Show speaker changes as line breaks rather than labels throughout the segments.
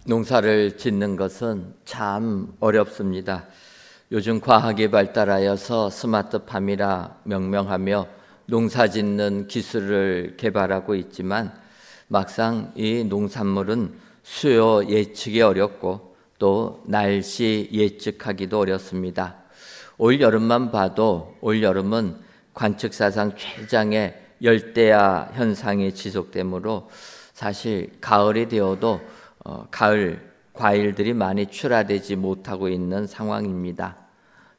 농사를 짓는 것은 참 어렵습니다. 요즘 과학이 발달하여서 스마트팜이라 명명하며 농사 짓는 기술을 개발하고 있지만 막상 이 농산물은 수요 예측이 어렵고 또 날씨 예측하기도 어렵습니다. 올 여름만 봐도 올 여름은 관측사상 최장의 열대야 현상이 지속되므로 사실 가을이 되어도 가을 과일들이 많이 출하되지 못하고 있는 상황입니다.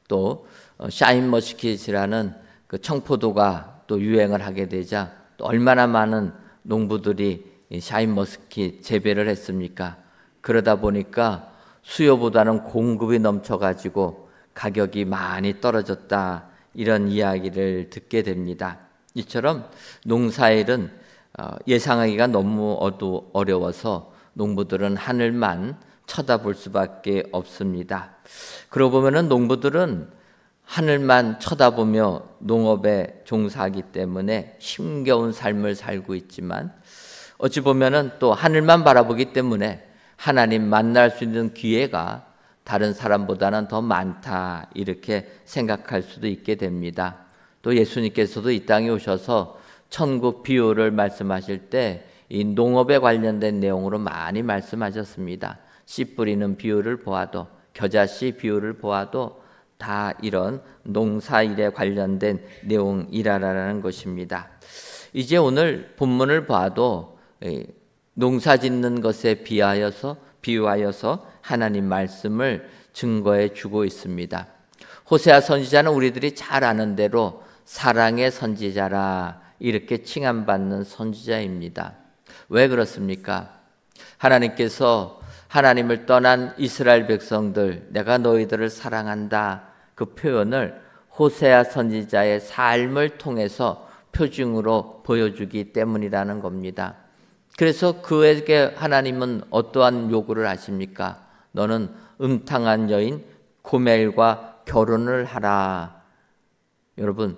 또 샤인머스킷이라는 그 청포도가 또 유행을 하게 되자 또 얼마나 많은 농부들이 샤인머스킷 재배를 했습니까? 그러다 보니까 수요보다는 공급이 넘쳐가지고 가격이 많이 떨어졌다, 이런 이야기를 듣게 됩니다. 이처럼 농사일은 예상하기가 너무 어려워서 농부들은 하늘만 쳐다볼 수밖에 없습니다. 그러고 보면은 농부들은 하늘만 쳐다보며 농업에 종사하기 때문에 힘겨운 삶을 살고 있지만 어찌 보면은 또 하늘만 바라보기 때문에 하나님 만날 수 있는 기회가 다른 사람보다는 더 많다, 이렇게 생각할 수도 있게 됩니다. 또 예수님께서도 이 땅에 오셔서 천국 비유를 말씀하실 때 이 농업에 관련된 내용으로 많이 말씀하셨습니다. 씨 뿌리는 비유를 보아도, 겨자씨 비유를 보아도 다 이런 농사일에 관련된 내용이라는 것입니다. 이제 오늘 본문을 봐도 농사 짓는 것에 비유하여서 하나님 말씀을 증거해 주고 있습니다. 호세아 선지자는 우리들이 잘 아는 대로 사랑의 선지자라 이렇게 칭함받는 선지자입니다. 왜 그렇습니까? 하나님께서 하나님을 떠난 이스라엘 백성들, 내가 너희들을 사랑한다, 그 표현을 호세아 선지자의 삶을 통해서 표징으로 보여주기 때문이라는 겁니다. 그래서 그에게 하나님은 어떠한 요구를 하십니까? 너는 음탕한 여인 고멜과 결혼을 하라. 여러분,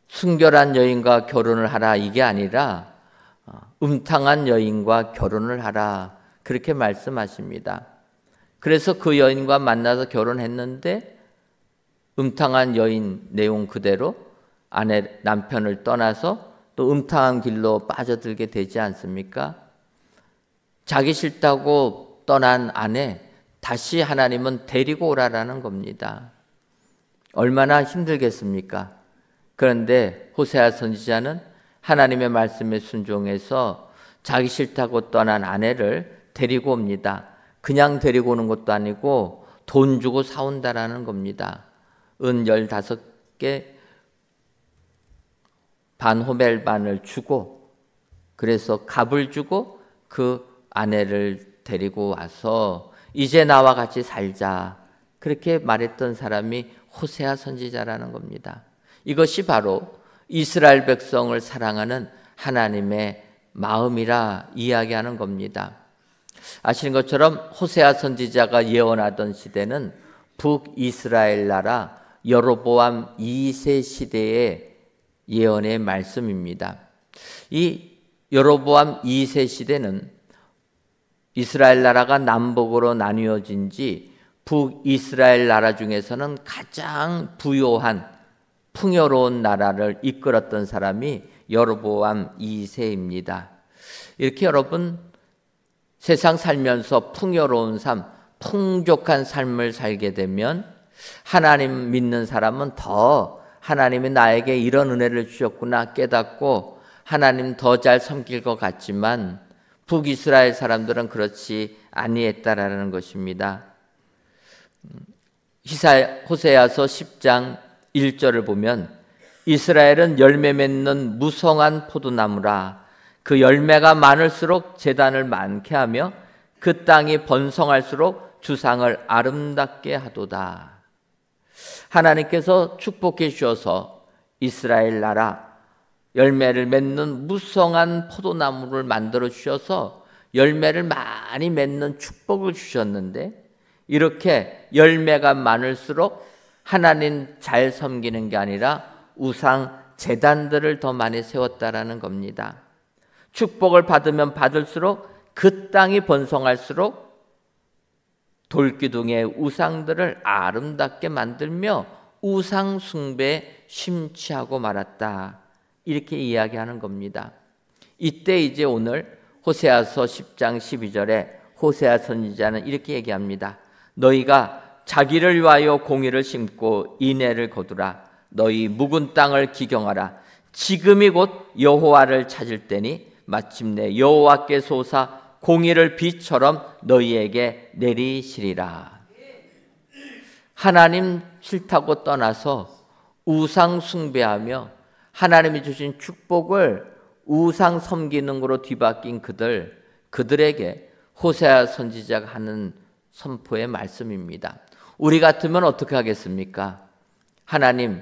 순결한 여인과 결혼을 하라, 이게 아니라 음탕한 여인과 결혼을 하라, 그렇게 말씀하십니다. 그래서 그 여인과 만나서 결혼했는데 음탕한 여인 내용 그대로 남편을 떠나서 또 음탕한 길로 빠져들게 되지 않습니까? 자기 싫다고 떠난 아내 다시 하나님은 데리고 오라라는 겁니다. 얼마나 힘들겠습니까? 그런데 호세아 선지자는 하나님의 말씀에 순종해서 자기 싫다고 떠난 아내를 데리고 옵니다. 그냥 데리고 오는 것도 아니고 돈 주고 사온다라는 겁니다. 은 15개 반호멜반을 주고, 그래서 값을 주고 그 아내를 데리고 와서 이제 나와 같이 살자, 그렇게 말했던 사람이 호세아 선지자라는 겁니다. 이것이 바로 이스라엘 백성을 사랑하는 하나님의 마음이라 이야기하는 겁니다. 아시는 것처럼 호세아 선지자가 예언하던 시대는 북이스라엘 나라 여로보암 2세 시대의 예언의 말씀입니다. 이 여로보암 2세 시대는 이스라엘 나라가 남북으로 나뉘어진 지 북이스라엘 나라 중에서는 가장 부요한 풍요로운 나라를 이끌었던 사람이 여로보암 2세입니다. 이렇게 여러분, 세상 살면서 풍요로운 삶, 풍족한 삶을 살게 되면 하나님 믿는 사람은 더 하나님이 나에게 이런 은혜를 주셨구나 깨닫고 하나님 더 잘 섬길 것 같지만 북이스라엘 사람들은 그렇지 아니했다라는 것입니다. 호세아서 10장 1절을 보면 이스라엘은 열매 맺는 무성한 포도나무라, 그 열매가 많을수록 제단을 많게 하며 그 땅이 번성할수록 주상을 아름답게 하도다. 하나님께서 축복해 주셔서 이스라엘 나라 열매를 맺는 무성한 포도나무를 만들어 주셔서 열매를 많이 맺는 축복을 주셨는데, 이렇게 열매가 많을수록 하나님 잘 섬기는 게 아니라 우상 제단들을 더 많이 세웠다라는 겁니다. 축복을 받으면 받을수록 그 땅이 번성할수록 돌기둥의 우상들을 아름답게 만들며 우상 숭배에 심취하고 말았다. 이렇게 이야기하는 겁니다. 이때 이제 오늘 호세아서 10장 12절에 호세아 선지자는 이렇게 얘기합니다. 너희가 자기를 위하여 공의를 심고 인애를 거두라. 너희 묵은 땅을 기경하라. 지금이 곧 여호와를 찾을 때니 마침내 여호와께서 오사 공의를 비처럼 너희에게 내리시리라. 하나님 싫다고 떠나서 우상 숭배하며 하나님이 주신 축복을 우상 섬기는 거로 뒤바뀐 그들에게 호세아 선지자가 하는 선포의 말씀입니다. 우리 같으면 어떻게 하겠습니까? 하나님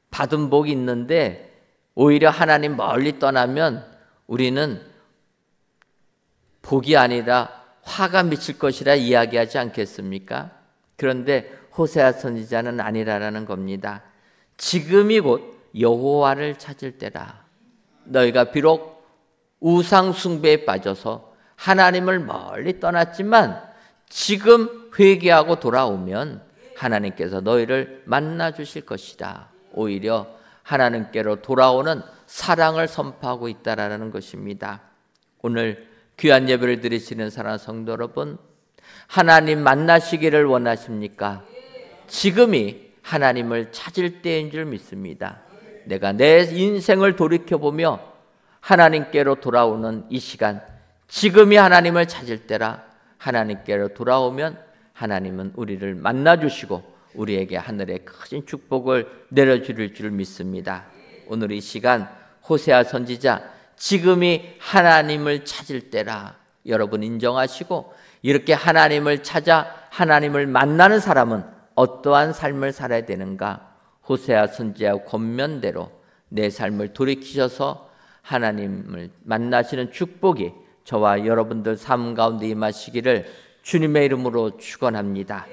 받은 복이 있는데 오히려 하나님 멀리 떠나면 우리는 복이 아니라 화가 미칠 것이라 이야기하지 않겠습니까? 그런데 호세아 선지자는 아니라라는 겁니다. 지금이 곧 여호와를 찾을 때라. 너희가 비록 우상 숭배에 빠져서 하나님을 멀리 떠났지만 지금 회개하고 돌아오면 하나님께서 너희를 만나 주실 것이다. 오히려 하나님께로 돌아오는 사랑을 선포하고 있다라는 것입니다. 오늘 귀한 예배를 드리시는 사랑하는 성도 여러분, 하나님 만나시기를 원하십니까? 지금이 하나님을 찾을 때인 줄 믿습니다. 내가 내 인생을 돌이켜보며 하나님께로 돌아오는 이 시간, 지금이 하나님을 찾을 때라. 하나님께로 돌아오면 하나님은 우리를 만나주시고 우리에게 하늘의 큰 축복을 내려주실 줄 믿습니다. 오늘 이 시간 호세아 선지자, 지금이 하나님을 찾을 때라. 여러분 인정하시고 이렇게 하나님을 찾아 하나님을 만나는 사람은 어떠한 삶을 살아야 되는가? 호세아 선지자의 권면대로 내 삶을 돌이키셔서 하나님을 만나시는 축복이 저와 여러분들 삶 가운데 임하시기를 주님의 이름으로 축원합니다.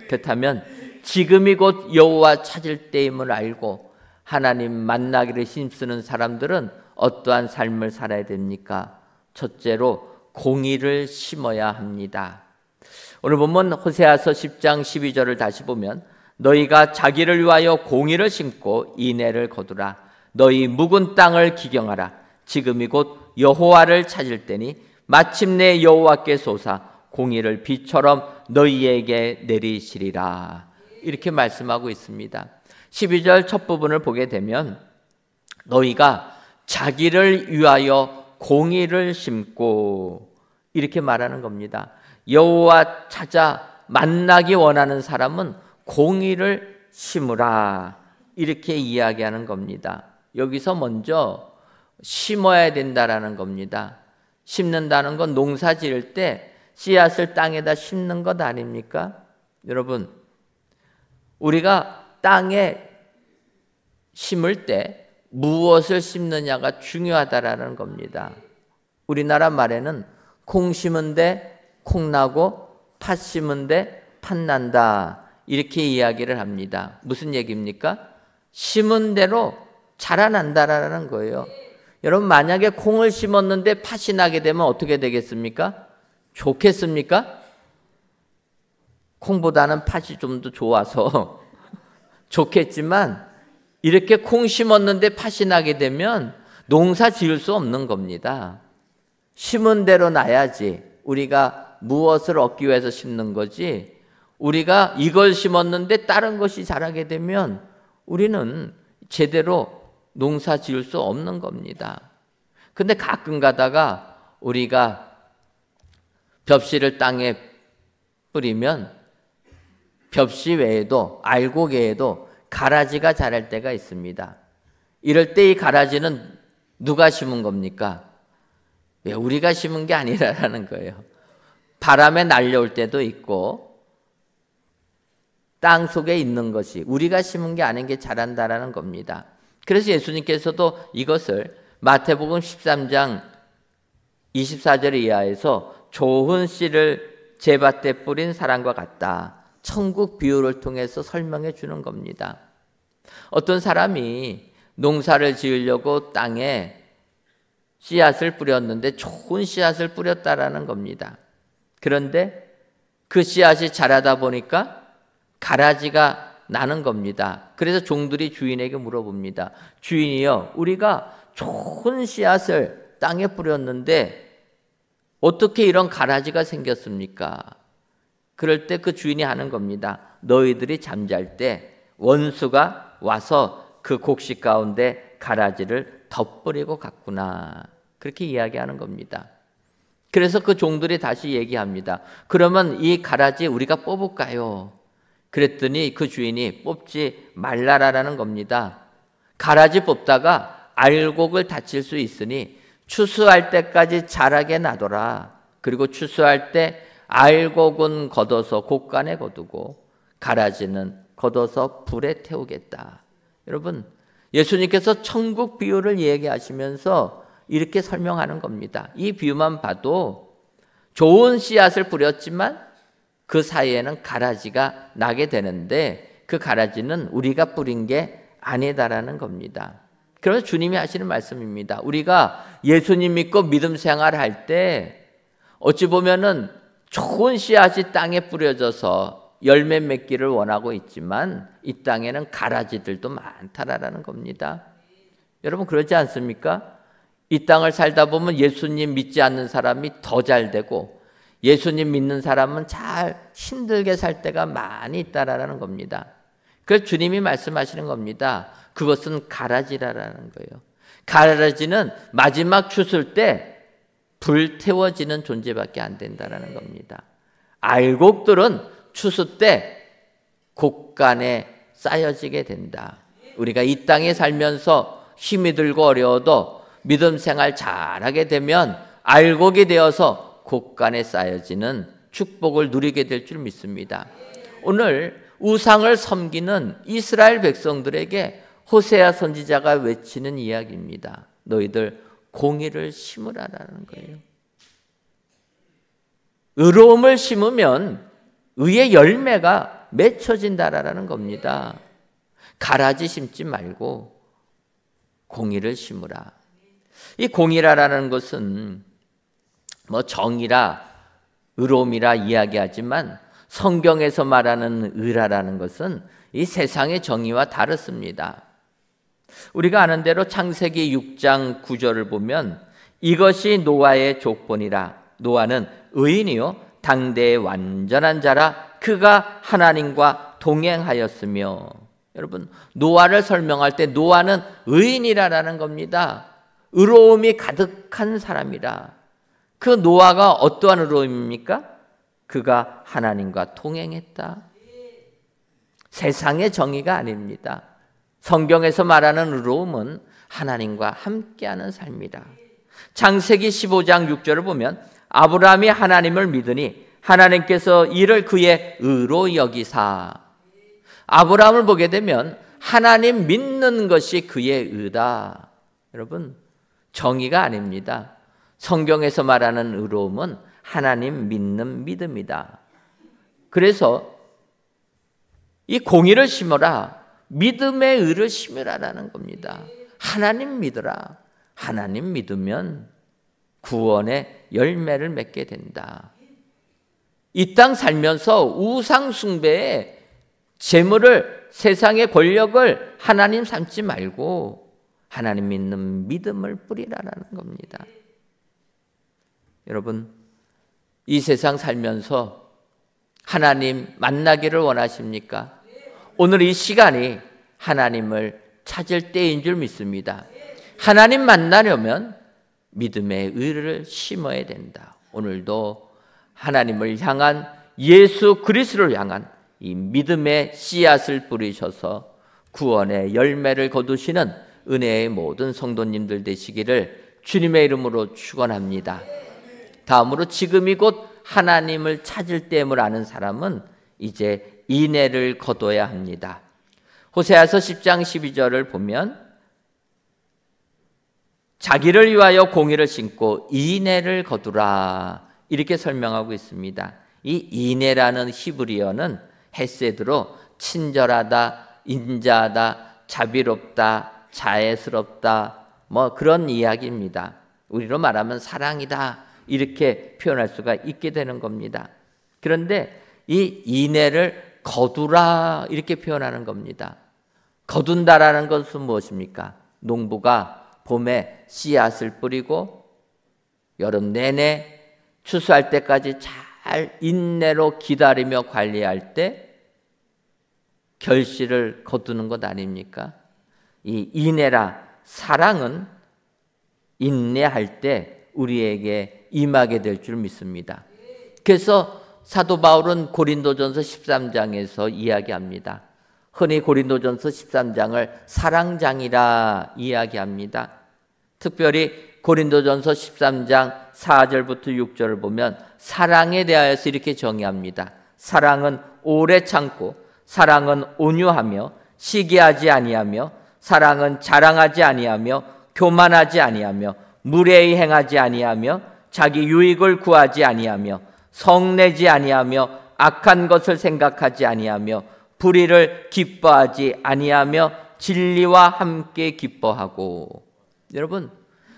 그렇다면 지금이 곧 여호와 찾을 때임을 알고 하나님 만나기를 힘쓰는 사람들은 어떠한 삶을 살아야 됩니까? 첫째로 공의를 심어야 합니다. 오늘 보면 호세아서 10장 12절을 다시 보면 너희가 자기를 위하여 공의를 심고 인애를 거두라. 너희 묵은 땅을 기경하라. 지금이 곧 여호와를 찾을 때니 마침내 여호와께서 오사 공의를 비처럼 너희에게 내리시리라. 이렇게 말씀하고 있습니다. 12절 첫 부분을 보게 되면 너희가 자기를 위하여 공의를 심고 이렇게 말하는 겁니다. 여호와 찾아 만나기 원하는 사람은 공의를 심으라. 이렇게 이야기하는 겁니다. 여기서 먼저 심어야 된다라는 겁니다. 심는다는 건 농사 지을 때 씨앗을 땅에다 심는 것 아닙니까? 여러분, 우리가 땅에 심을 때 무엇을 심느냐가 중요하다라는 겁니다. 우리나라 말에는 콩 심은데 콩 나고 팥 심은데 팥 난다. 이렇게 이야기를 합니다. 무슨 얘기입니까? 심은 대로 자라난다라는 거예요. 여러분, 만약에 콩을 심었는데 팥이 나게 되면 어떻게 되겠습니까? 좋겠습니까? 콩보다는 팥이 좀 더 좋아서 좋겠지만 이렇게 콩 심었는데 팥이 나게 되면 농사 지을 수 없는 겁니다. 심은 대로 나야지. 우리가 무엇을 얻기 위해서 심는 거지, 우리가 이걸 심었는데 다른 것이 자라게 되면 우리는 제대로 농사 지을 수 없는 겁니다. 근데 가끔 가다가 우리가 벽씨를 땅에 뿌리면 벽씨 외에도 알곡 외에도 가라지가 자랄 때가 있습니다. 이럴 때 이 가라지는 누가 심은 겁니까? 왜 우리가 심은 게 아니라는 거예요. 바람에 날려올 때도 있고 땅 속에 있는 것이 우리가 심은 게 아닌 게 자란다라는 겁니다. 그래서 예수님께서도 이것을 마태복음 13장 24절 이하에서 좋은 씨를 제밭에 뿌린 사람과 같다. 천국 비유를 통해서 설명해 주는 겁니다. 어떤 사람이 농사를 지으려고 땅에 씨앗을 뿌렸는데 좋은 씨앗을 뿌렸다라는 겁니다. 그런데 그 씨앗이 자라다 보니까 가라지가 나는 겁니다. 그래서 종들이 주인에게 물어봅니다. 주인이요, 우리가 좋은 씨앗을 땅에 뿌렸는데 어떻게 이런 가라지가 생겼습니까? 그럴 때 그 주인이 하는 겁니다. 너희들이 잠잘 때 원수가 와서 그 곡식 가운데 가라지를 덧버리고 갔구나. 그렇게 이야기하는 겁니다. 그래서 그 종들이 다시 얘기합니다. 그러면 이 가라지 우리가 뽑을까요? 그랬더니 그 주인이 뽑지 말라라는 겁니다. 가라지 뽑다가 알곡을 다칠 수 있으니 추수할 때까지 자라게 놔둬라. 그리고 추수할 때 알곡은 걷어서 곡간에 거두고 가라지는 걷어서 불에 태우겠다. 여러분, 예수님께서 천국 비유를 얘기하시면서 이렇게 설명하는 겁니다. 이 비유만 봐도 좋은 씨앗을 뿌렸지만 그 사이에는 가라지가 나게 되는데 그 가라지는 우리가 뿌린 게 아니다라는 겁니다. 그래서 주님이 하시는 말씀입니다. 우리가 예수님 믿고 믿음 생활할 때 어찌 보면은 좋은 씨앗이 땅에 뿌려져서 열매 맺기를 원하고 있지만 이 땅에는 가라지들도 많다라는 겁니다. 여러분 그렇지 않습니까? 이 땅을 살다 보면 예수님 믿지 않는 사람이 더 잘 되고 예수님 믿는 사람은 잘 힘들게 살 때가 많이 있다라는 겁니다. 그래서 주님이 말씀하시는 겁니다. 그것은 가라지라는 거예요. 가라지는 마지막 추수일 때 불태워지는 존재밖에 안 된다는 겁니다. 알곡들은 추수 때 곡간에 쌓여지게 된다. 우리가 이 땅에 살면서 힘이 들고 어려워도 믿음 생활 잘하게 되면 알곡이 되어서 곡간에 쌓여지는 축복을 누리게 될 줄 믿습니다. 오늘 우상을 섬기는 이스라엘 백성들에게 호세아 선지자가 외치는 이야기입니다. 너희들 공의를 심으라라는 거예요. 의로움을 심으면 의의 열매가 맺혀진다라는 겁니다. 가라지 심지 말고 공의를 심으라. 이 공의라는 것은 뭐 정의라 의로움이라 이야기하지만 성경에서 말하는 의라라는 것은 이 세상의 정의와 다릅니다. 우리가 아는 대로 창세기 6장 9절을 보면 이것이 노아의 족본이라. 노아는 의인이요 당대의 완전한 자라. 그가 하나님과 동행하였으며. 여러분 노아를 설명할 때 노아는 의인이라는 겁니다. 의로움이 가득한 사람이라. 그 노아가 어떠한 의로움입니까? 그가 하나님과 동행했다. 세상의 정의가 아닙니다. 성경에서 말하는 의로움은 하나님과 함께하는 삶이다. 창세기 15장 6절을 보면 아브라함이 하나님을 믿으니 하나님께서 이를 그의 의로 여기사. 아브라함을 보게 되면 하나님 믿는 것이 그의 의다. 여러분 정의가 아닙니다. 성경에서 말하는 의로움은 하나님 믿는 믿음이다. 그래서 이 공의를 심어라. 믿음의 의를 심으라라는 겁니다. 하나님 믿으라. 하나님 믿으면 구원의 열매를 맺게 된다. 이 땅 살면서 우상 숭배에 재물을 세상의 권력을 하나님 삼지 말고 하나님 믿는 믿음을 뿌리라라는 겁니다. 여러분 이 세상 살면서 하나님 만나기를 원하십니까? 오늘 이 시간이 하나님을 찾을 때인 줄 믿습니다. 하나님 만나려면 믿음의 의를 심어야 된다. 오늘도 하나님을 향한 예수 그리스도를 향한 이 믿음의 씨앗을 뿌리셔서 구원의 열매를 거두시는 은혜의 모든 성도님들 되시기를 주님의 이름으로 축원합니다. 다음으로 지금이 곧 하나님을 찾을 때임을 아는 사람은 이제 인애를 거둬야 합니다. 호세아서 10장 12절을 보면 자기를 위하여 공의를 심고 인애를 거두라 이렇게 설명하고 있습니다. 이 인애라는 히브리어는 헤세드로 친절하다, 인자하다, 자비롭다, 자애스럽다 뭐 그런 이야기입니다. 우리로 말하면 사랑이다 이렇게 표현할 수가 있게 되는 겁니다. 그런데 이 인애를 거두라 이렇게 표현하는 겁니다. 거둔다라는 것은 무엇입니까? 농부가 봄에 씨앗을 뿌리고 여름 내내 추수할 때까지 잘 인내로 기다리며 관리할 때 결실을 거두는 것 아닙니까? 이 인애라, 사랑은 인내할 때 우리에게 임하게 될 줄 믿습니다. 그래서 사도 바울은 고린도전서 13장에서 이야기합니다. 흔히 고린도전서 13장을 사랑장이라 이야기합니다. 특별히 고린도전서 13장 4절부터 6절을 보면 사랑에 대하여서 이렇게 정의합니다. 사랑은 오래 참고, 사랑은 온유하며, 시기하지 아니하며, 사랑은 자랑하지 아니하며, 교만하지 아니하며, 무례히 행하지 아니하며, 자기 유익을 구하지 아니하며, 성내지 아니하며, 악한 것을 생각하지 아니하며, 불의를 기뻐하지 아니하며, 진리와 함께 기뻐하고. 여러분,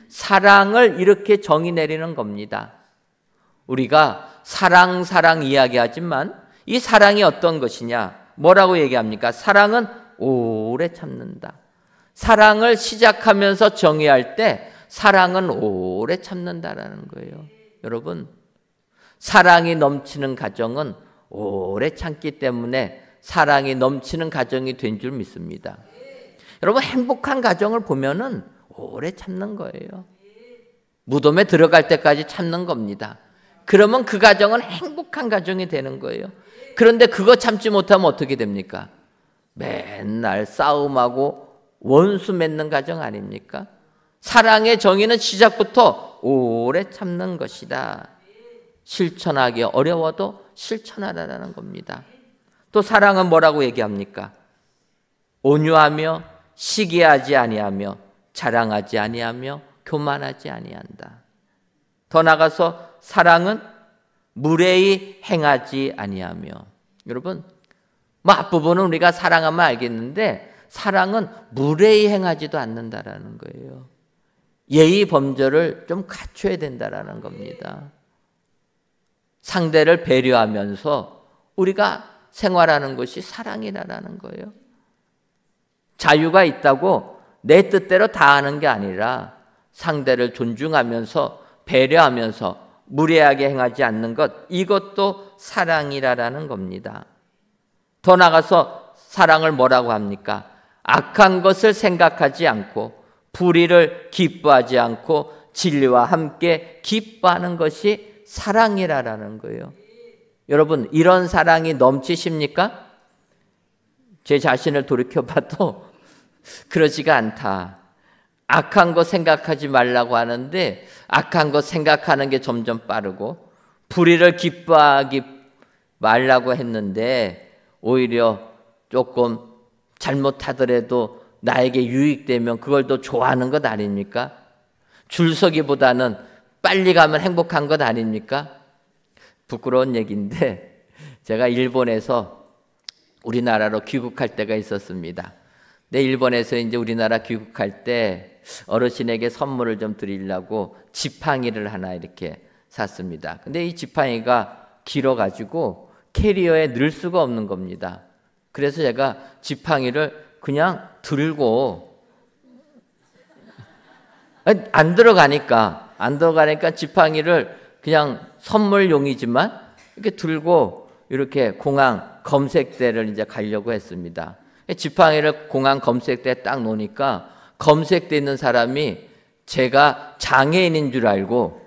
사랑을 이렇게 정의 내리는 겁니다. 우리가 사랑 이야기하지만 이 사랑이 어떤 것이냐? 뭐라고 얘기합니까? 사랑은 오래 참는다. 사랑을 시작하면서 정의할 때 사랑은 오래 참는다라는 거예요. 여러분, 사랑이 넘치는 가정은 오래 참기 때문에 사랑이 넘치는 가정이 된 줄 믿습니다. 여러분, 행복한 가정을 보면은 오래 참는 거예요. 무덤에 들어갈 때까지 참는 겁니다. 그러면 그 가정은 행복한 가정이 되는 거예요. 그런데 그거 참지 못하면 어떻게 됩니까? 맨날 싸움하고 원수 맺는 가정 아닙니까? 사랑의 정의는 시작부터 오래 참는 것이다. 실천하기 어려워도 실천하라는 겁니다. 또 사랑은 뭐라고 얘기합니까? 온유하며, 시기하지 아니하며, 자랑하지 아니하며, 교만하지 아니한다. 더 나아가서 사랑은 무례히 행하지 아니하며. 여러분, 앞부분은 우리가 사랑하면 알겠는데 사랑은 무례히 행하지도 않는다라는 거예요. 예의 범절을 좀 갖춰야 된다라는 겁니다. 상대를 배려하면서 우리가 생활하는 것이 사랑이라는 거예요. 자유가 있다고 내 뜻대로 다 하는 게 아니라 상대를 존중하면서 배려하면서 무례하게 행하지 않는 것, 이것도 사랑이라는 겁니다. 더 나아가서 사랑을 뭐라고 합니까? 악한 것을 생각하지 않고 불의를 기뻐하지 않고 진리와 함께 기뻐하는 것이 사랑이라는 거예요. 여러분, 이런 사랑이 넘치십니까? 제 자신을 돌이켜봐도 그러지가 않다. 악한 거 생각하지 말라고 하는데 악한 거 생각하는 게 점점 빠르고, 불의를 기뻐하기 말라고 했는데 오히려 조금 잘못하더라도 나에게 유익되면 그걸 더 좋아하는 것 아닙니까? 줄 서기보다는 빨리 가면 행복한 것 아닙니까? 부끄러운 얘기인데 제가 일본에서 우리나라로 귀국할 때가 있었습니다. 근데 일본에서 이제 우리나라 귀국할 때 어르신에게 선물을 좀 드리려고 지팡이를 하나 이렇게 샀습니다. 근데 이 지팡이가 길어가지고 캐리어에 넣을 수가 없는 겁니다. 그래서 제가 지팡이를 그냥 들고 안 들어가니까 지팡이를 그냥 선물용이지만 이렇게 들고 이렇게 공항 검색대를 이제 가려고 했습니다. 지팡이를 공항 검색대에 딱 놓으니까 검색대 있는 사람이 제가 장애인인 줄 알고,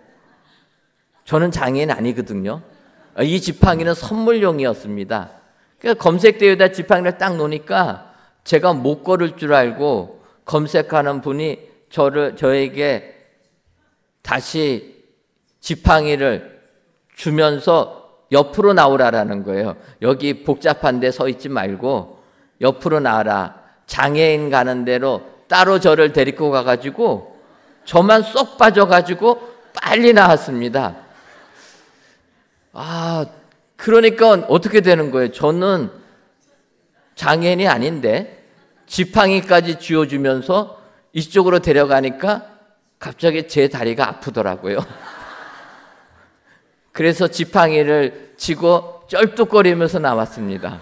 저는 장애인 아니거든요. 이 지팡이는 선물용이었습니다. 그러니까 검색대에다 지팡이를 딱 놓으니까 제가 못 걸을 줄 알고 검색하는 분이 저에게 다시 지팡이를 주면서 옆으로 나오라라는 거예요. 여기 복잡한 데 서 있지 말고 옆으로 나와라. 장애인 가는 대로 따로 저를 데리고 가가지고 저만 쏙 빠져가지고 빨리 나왔습니다. 그러니까 어떻게 되는 거예요? 저는 장애인이 아닌데 지팡이까지 쥐어주면서 이쪽으로 데려가니까 갑자기 제 다리가 아프더라고요. 그래서 지팡이를 쥐고 쩔뚝거리면서 나왔습니다.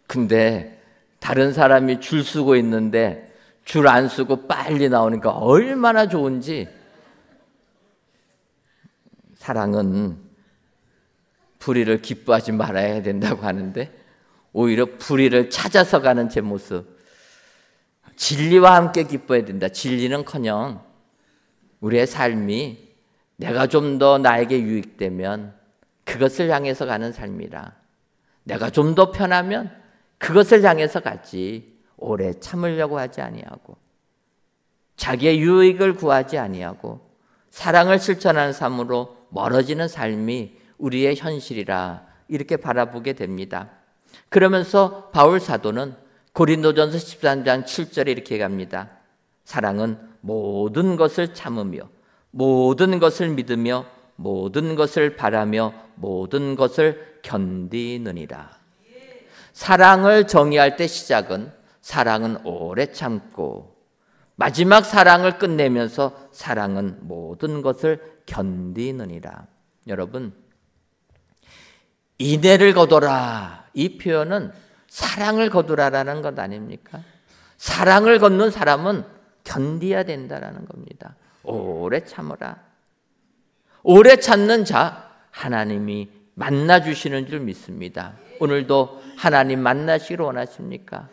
근데 다른 사람이 줄 서고 있는데 줄 안 서고 빨리 나오니까 얼마나 좋은지. 사랑은 불의를 기뻐하지 말아야 된다고 하는데 오히려 불의를 찾아서 가는 제 모습. 진리와 함께 기뻐해야 된다. 진리는커녕 우리의 삶이 내가 좀 더 나에게 유익되면 그것을 향해서 가는 삶이라. 내가 좀 더 편하면 그것을 향해서 가지 오래 참으려고 하지 아니하고 자기의 유익을 구하지 아니하고 사랑을 실천하는 삶으로 멀어지는 삶이 우리의 현실이라 이렇게 바라보게 됩니다. 그러면서 바울 사도는 고린도전서 13장 7절에 이렇게 얘기합니다. 사랑은 모든 것을 참으며 모든 것을 믿으며 모든 것을 바라며 모든 것을 견디느니라. 사랑을 정의할 때 시작은 사랑은 오래 참고 마지막 사랑을 끝내면서 사랑은 모든 것을 견디느니라. 여러분, 인애를 거둬라 이 표현은 사랑을 거두라라는 것 아닙니까? 사랑을 걷는 사람은 견디야 된다라는 겁니다. 오래 참으라. 오래 참는 자 하나님이 만나주시는 줄 믿습니다. 오늘도 하나님 만나시기를 원하십니까?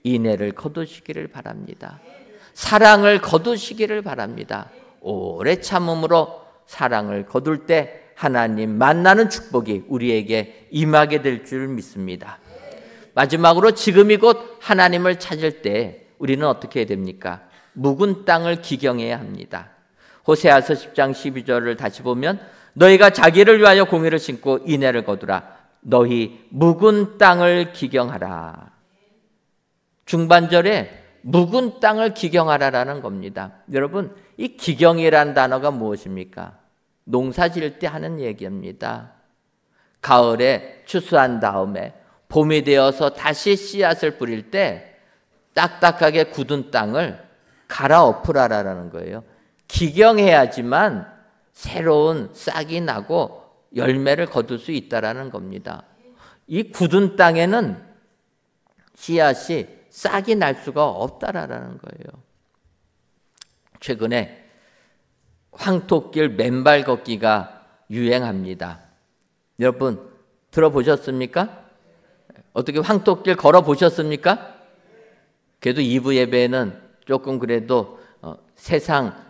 인애를 거두시기를 바랍니다. 사랑을 거두시기를 바랍니다. 오래 참음으로 사랑을 거둘 때 하나님 만나는 축복이 우리에게 임하게 될 줄 믿습니다. 마지막으로 지금이 곧 하나님을 찾을 때 우리는 어떻게 해야 됩니까? 묵은 땅을 기경해야 합니다. 호세아서 10장 12절을 다시 보면 너희가 자기를 위하여 공의를 심고 인애를 거두라. 너희 묵은 땅을 기경하라. 중반절에 묵은 땅을 기경하라라는 겁니다. 여러분, 이 기경이라는 단어가 무엇입니까? 농사 지을 때 하는 얘기입니다. 가을에 추수한 다음에 봄이 되어서 다시 씨앗을 뿌릴 때 딱딱하게 굳은 땅을 갈아엎으라라는 거예요. 기경해야지만 새로운 싹이 나고 열매를 거둘 수 있다라는 겁니다. 이 굳은 땅에는 씨앗이 싹이 날 수가 없다라는 거예요. 최근에 황토길 맨발 걷기가 유행합니다. 여러분 들어보셨습니까? 어떻게 황토길 걸어보셨습니까? 그래도 2부 예배에는 조금 그래도 세상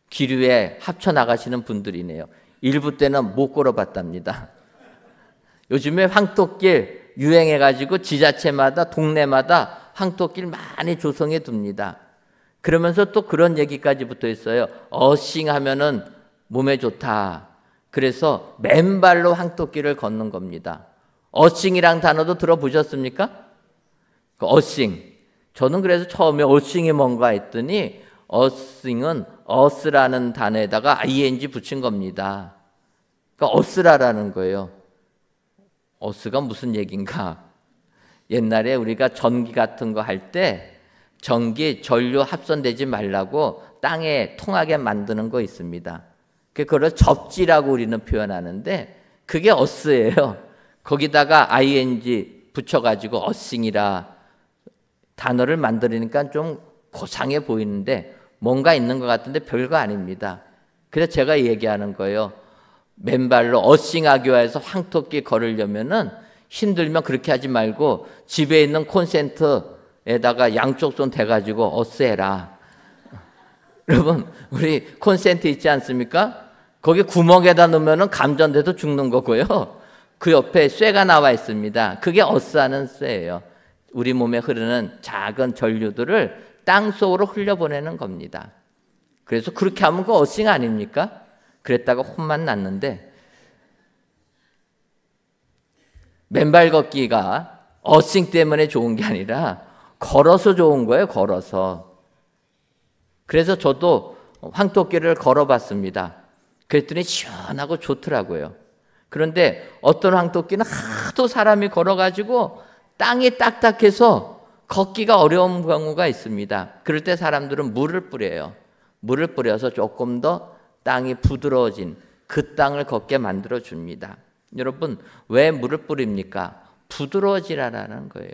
기류에 합쳐 나가시는 분들이네요. 1부 때는 못 걸어봤답니다. 요즘에 황토길 유행해가지고 지자체마다 동네마다 황토길 많이 조성해 둡니다. 그러면서 또 그런 얘기까지 붙어 있어요. 어싱 하면은 몸에 좋다. 그래서 맨발로 황토길을 걷는 겁니다. 어싱이란 단어도 들어보셨습니까? 어싱. 저는 그래서 처음에 어싱이 뭔가 했더니 어싱은 어스라는 단어에다가 ing 붙인 겁니다. 그러니까 어스라라는 거예요. 어스가 무슨 얘기인가? 옛날에 우리가 전기 같은 거 할 때 전기, 전류 합선되지 말라고 땅에 통하게 만드는 거 있습니다. 그걸 접지라고 우리는 표현하는데 그게 어스예요. 거기다가 ing 붙여가지고 어싱이라 단어를 만들으니까 좀 고상해 보이는데 뭔가 있는 것 같은데 별거 아닙니다. 그래서 제가 얘기하는 거예요. 맨발로 어싱하기 위해서 황토길 걸으려면은 힘들면 그렇게 하지 말고 집에 있는 콘센트에다가 양쪽 손 대가지고 어스해라. 여러분 우리 콘센트 있지 않습니까? 거기 구멍에다 넣으면은 감전돼서 죽는 거고요. 그 옆에 쇠가 나와 있습니다. 그게 어스하는 쇠예요. 우리 몸에 흐르는 작은 전류들을 땅속으로 흘려보내는 겁니다. 그래서 그렇게 하면 그 어싱 아닙니까? 그랬다가 혼만 났는데 맨발 걷기가 어싱 때문에 좋은 게 아니라 걸어서 좋은 거예요. 걸어서. 그래서 저도 황토길을 걸어봤습니다. 그랬더니 시원하고 좋더라고요. 그런데 어떤 황토길은 하도 사람이 걸어가지고 땅이 딱딱해서 걷기가 어려운 경우가 있습니다. 그럴 때 사람들은 물을 뿌려요. 물을 뿌려서 조금 더 땅이 부드러워진 그 땅을 걷게 만들어 줍니다. 여러분, 왜 물을 뿌립니까? 부드러워지라는 거예요.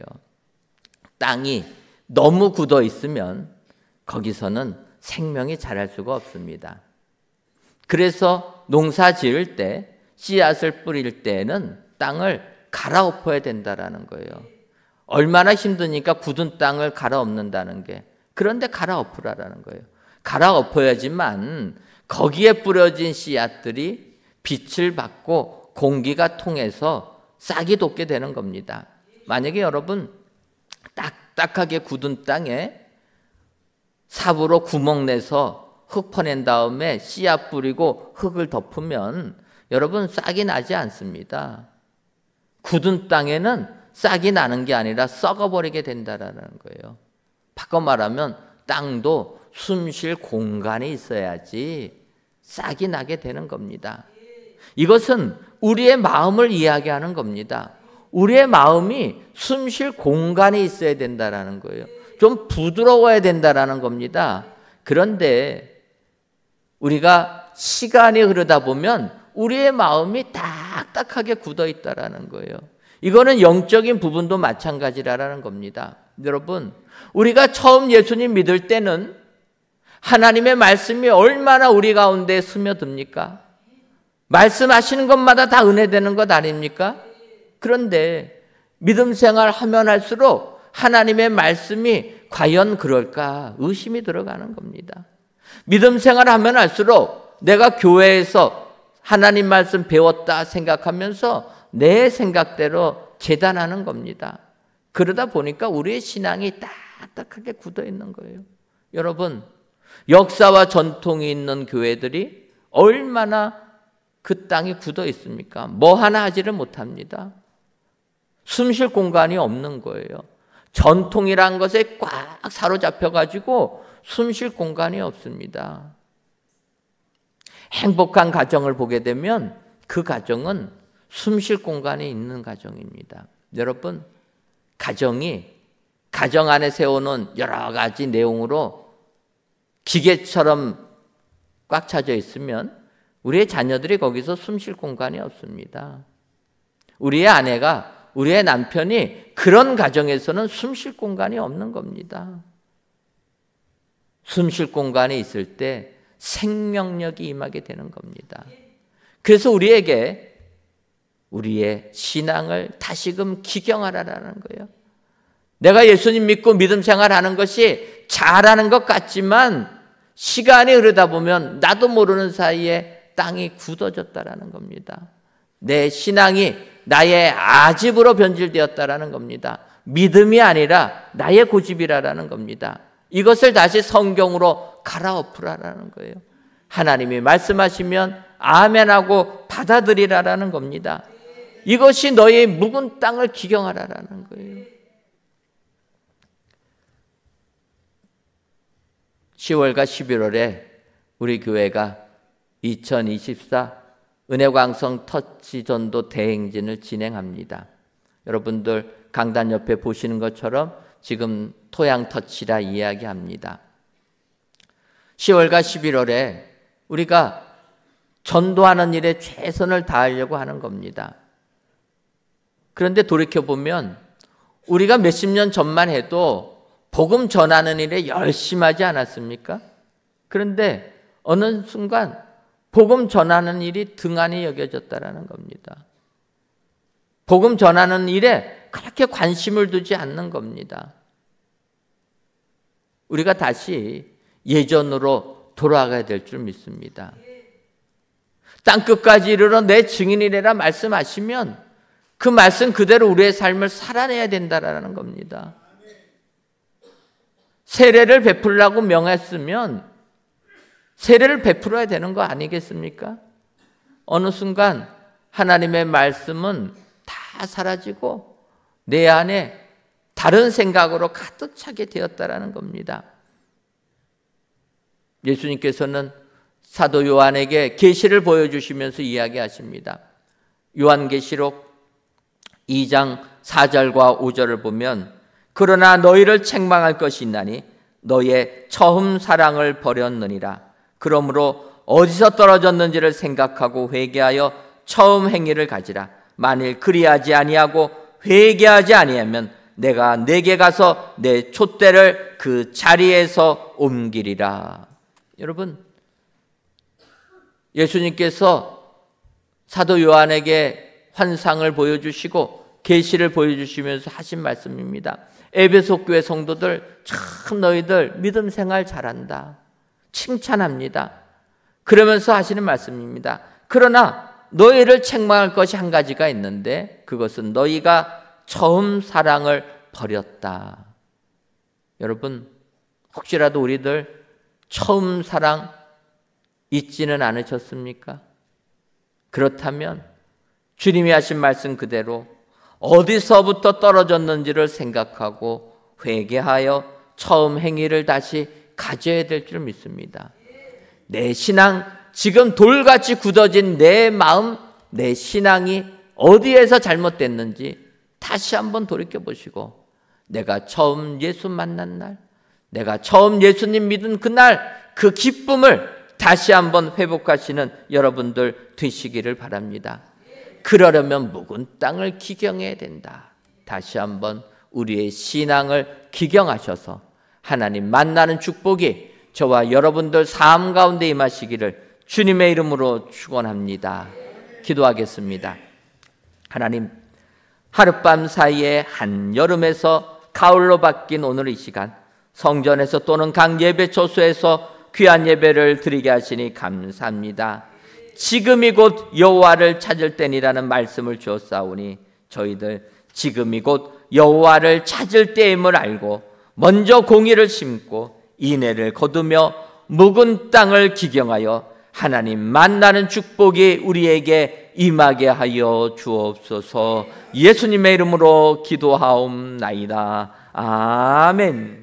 땅이 너무 굳어 있으면 거기서는 생명이 자랄 수가 없습니다. 그래서 농사 지을 때, 씨앗을 뿌릴 때는 땅을 갈아엎어야 된다라는 거예요. 얼마나 힘드니까 굳은 땅을 갈아엎는다는 게. 그런데 갈아엎으라는 거예요. 갈아엎어야지만 거기에 뿌려진 씨앗들이 빛을 받고 공기가 통해서 싹이 돋게 되는 겁니다. 만약에 여러분 딱딱하게 굳은 땅에 삽으로 구멍 내서 흙 퍼낸 다음에 씨앗 뿌리고 흙을 덮으면 여러분 싹이 나지 않습니다. 굳은 땅에는 싹이 나는 게 아니라 썩어버리게 된다라는 거예요. 바꿔 말하면 땅도 숨 쉴 공간이 있어야지 싹이 나게 되는 겁니다. 이것은 우리의 마음을 이야기하는 겁니다. 우리의 마음이 숨 쉴 공간이 있어야 된다라는 거예요. 좀 부드러워야 된다라는 겁니다. 그런데 우리가 시간이 흐르다 보면 우리의 마음이 딱딱하게 굳어 있다라는 거예요. 이거는 영적인 부분도 마찬가지라는 겁니다. 여러분, 우리가 처음 예수님 믿을 때는 하나님의 말씀이 얼마나 우리 가운데 스며듭니까? 말씀하시는 것마다 다 은혜되는 것 아닙니까? 그런데 믿음 생활 하면 할수록 하나님의 말씀이 과연 그럴까 의심이 들어가는 겁니다. 믿음 생활 하면 할수록 내가 교회에서 하나님 말씀 배웠다 생각하면서 내 생각대로 재단하는 겁니다. 그러다 보니까 우리의 신앙이 딱딱하게 굳어 있는 거예요. 여러분, 역사와 전통이 있는 교회들이 얼마나 그 땅이 굳어 있습니까? 뭐 하나 하지를 못합니다. 숨 쉴 공간이 없는 거예요. 전통이란 것에 꽉 사로잡혀가지고 숨 쉴 공간이 없습니다. 행복한 가정을 보게 되면 그 가정은 숨 쉴 공간이 있는 가정입니다. 여러분, 가정 안에 세우는 여러 가지 내용으로 기계처럼 꽉 차져 있으면 우리의 자녀들이 거기서 숨 쉴 공간이 없습니다. 우리의 아내가, 우리의 남편이 그런 가정에서는 숨 쉴 공간이 없는 겁니다. 숨 쉴 공간이 있을 때 생명력이 임하게 되는 겁니다. 그래서 우리에게 우리의 신앙을 다시금 기경하라는 거예요. 내가 예수님 믿고 믿음 생활하는 것이 잘하는 것 같지만 시간이 흐르다 보면 나도 모르는 사이에 땅이 굳어졌다라는 겁니다. 내 신앙이 나의 아집으로 변질되었다라는 겁니다. 믿음이 아니라 나의 고집이라는 겁니다. 이것을 다시 성경으로 갈아엎으라는 거예요. 하나님이 말씀하시면 아멘하고 받아들이라는 겁니다. 이것이 너의 묵은 땅을 기경하라는 거예요. 10월과 11월에 우리 교회가 2024 은혜광성 터치 전도 대행진을 진행합니다. 여러분들 강단 옆에 보시는 것처럼 지금 토양 터치라 이야기합니다. 10월과 11월에 우리가 전도하는 일에 최선을 다하려고 하는 겁니다. 그런데 돌이켜보면 우리가 몇십 년 전만 해도 복음 전하는 일에 열심히 하지 않았습니까? 그런데 어느 순간 복음 전하는 일이 등한히 여겨졌다라는 겁니다. 복음 전하는 일에 그렇게 관심을 두지 않는 겁니다. 우리가 다시 예전으로 돌아가야 될 줄 믿습니다. 땅끝까지 이르러 내 증인이래라 말씀하시면 그 말씀 그대로 우리의 삶을 살아내야 된다라는 겁니다. 세례를 베풀라고 명했으면 세례를 베풀어야 되는 거 아니겠습니까? 어느 순간 하나님의 말씀은 다 사라지고 내 안에 다른 생각으로 가득 차게 되었다라는 겁니다. 예수님께서는 사도 요한에게 계시를 보여주시면서 이야기하십니다. 요한계시록 2장 4절과 5절을 보면 그러나 너희를 책망할 것이 있나니 너희의 처음 사랑을 버렸느니라. 그러므로 어디서 떨어졌는지를 생각하고 회개하여 처음 행위를 가지라. 만일 그리하지 아니하고 회개하지 아니하면 내가 내게 가서 내 촛대를 그 자리에서 옮기리라. 여러분, 예수님께서 사도 요한에게 환상을 보여주시고 계시를 보여주시면서 하신 말씀입니다. 에베소 교회 성도들, 참 너희들 믿음 생활 잘한다, 칭찬합니다. 그러면서 하시는 말씀입니다. 그러나 너희를 책망할 것이 한 가지가 있는데 그것은 너희가 처음 사랑을 버렸다. 여러분, 혹시라도 우리들 처음 사랑 잊지는 않으셨습니까? 그렇다면 주님이 하신 말씀 그대로 어디서부터 떨어졌는지를 생각하고 회개하여 처음 행위를 다시 가져야 될 줄 믿습니다. 내 신앙, 지금 돌같이 굳어진 내 마음, 내 신앙이 어디에서 잘못됐는지 다시 한번 돌이켜보시고, 내가 처음 예수 만난 날, 내가 처음 예수님 믿은 그날 그 기쁨을 다시 한번 회복하시는 여러분들 되시기를 바랍니다. 그러려면 묵은 땅을 기경해야 된다. 다시 한번 우리의 신앙을 기경하셔서 하나님 만나는 축복이 저와 여러분들 삶 가운데 임하시기를 주님의 이름으로 축원합니다. 기도하겠습니다. 하나님, 하룻밤 사이에 한여름에서 가을로 바뀐 오늘 이 시간, 성전에서 또는 각 예배 처소에서 귀한 예배를 드리게 하시니 감사합니다. 지금이 곧 여호와를 찾을 때니라는 말씀을 주었사오니 저희들 지금이 곧 여호와를 찾을 때임을 알고 먼저 공의를 심고 인애를 거두며 묵은 땅을 기경하여 하나님 만나는 축복이 우리에게 임하게 하여 주옵소서. 예수님의 이름으로 기도하옵나이다. 아멘.